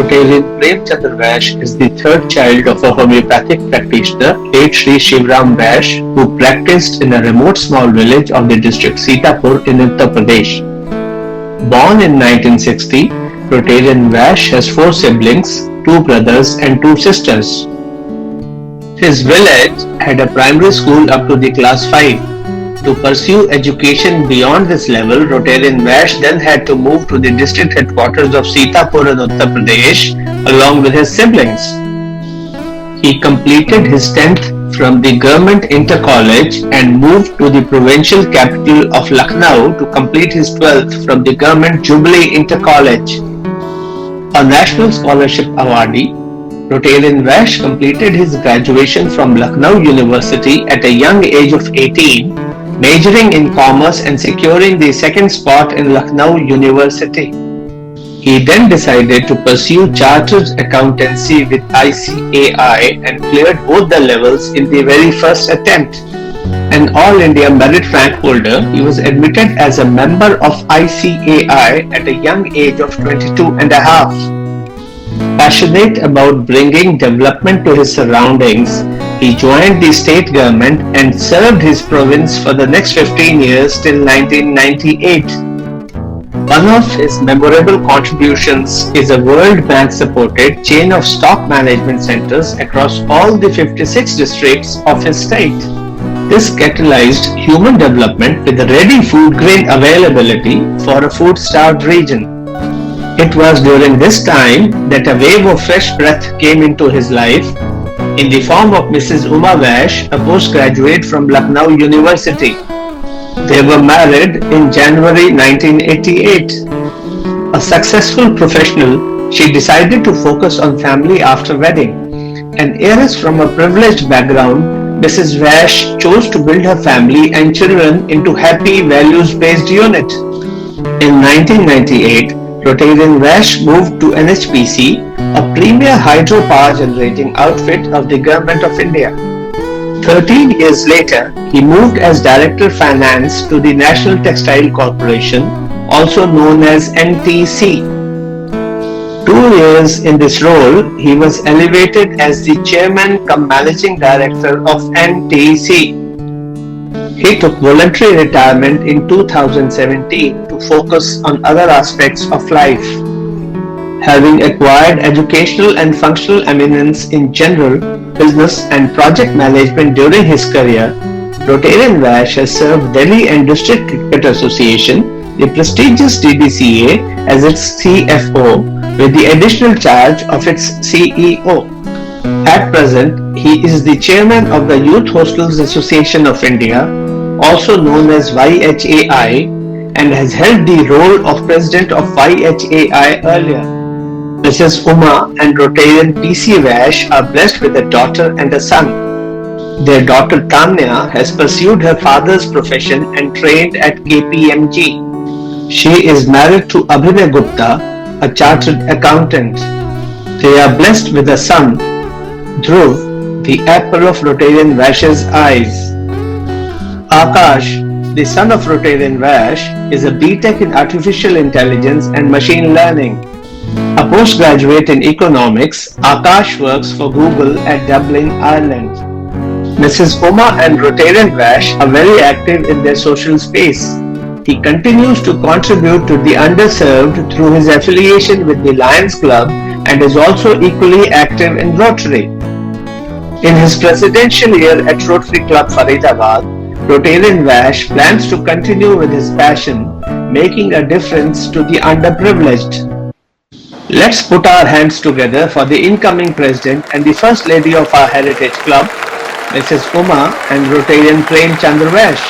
Rotarian Prem Chandra Vash is the third child of a homeopathic practitioner, late Sri Shivram Vash, who practiced in a remote small village of the district Sitapur in Uttar Pradesh. Born in 1960, Rotarian Vash has four siblings, two brothers and two sisters. His village had a primary school up to the class 5. To pursue education beyond this level, Rotarian Vash then had to move to the district headquarters of Sitapur in Uttar Pradesh along with his siblings. He completed his 10th from the Government Inter College and moved to the provincial capital of Lucknow to complete his 12th from the Government Jubilee Inter College. A National Scholarship awardee, Rotarian Vash completed his graduation from Lucknow University at a young age of 18, majoring in commerce and securing the second spot in Lucknow University. He then decided to pursue chartered accountancy with ICAI and cleared both the levels in the very first attempt. An All India Merit Rank holder, he was admitted as a member of ICAI at a young age of 22 and a half. Passionate about bringing development to his surroundings, he joined the state government and served his province for the next 15 years till 1998. One of his memorable contributions is a World Bank supported chain of stock management centers across all the 56 districts of his state. This catalyzed human development with ready food grain availability for a food-starved region. It was during this time that a wave of fresh breath came into his life in the form of Mrs. Uma Vash, a postgraduate from Lucknow University. They were married in January 1988. A successful professional, she decided to focus on family after wedding. An heiress from a privileged background, Mrs. Vash chose to build her family and children into happy, values-based unit. In 1998, Rotarian Vash moved to NHPC, a premier hydropower generating outfit of the Government of India. 13 years later, he moved as Director Finance to the National Textile Corporation, also known as NTC. 2 years in this role, he was elevated as the Chairman cum Managing Director of NTC. He took voluntary retirement in 2017 to focus on other aspects of life. Having acquired educational and functional eminence in general, business and project management during his career, Rotarian Vash has served Delhi and District Cricket Association, the prestigious DDCA, as its CFO with the additional charge of its CEO. At present, he is the chairman of the Youth Hostels Association of India, also known as YHAI, and has held the role of president of YHAI earlier. Mrs. Uma and Rotarian PC Vash are blessed with a daughter and a son. Their daughter Tanya has pursued her father's profession and trained at KPMG. She is married to Abhinay Gupta, a chartered accountant. They are blessed with a son, Dhruv, the apple of Rotarian Vash's eyes. Akash, the son of Rotarian Vash, is a BTech in Artificial Intelligence and Machine Learning. A postgraduate in economics, Akash works for Google at Dublin, Ireland. Mrs. Uma and Rotarian Vash are very active in their social space. He continues to contribute to the underserved through his affiliation with the Lions Club and is also equally active in Rotary. In his presidential year at Rotary Club Faridabad, Rotarian Vash plans to continue with his passion, making a difference to the underprivileged. Let's put our hands together for the incoming president and the first lady of our Heritage Club, Mrs. Uma and Rotarian Prem Chandra Vash.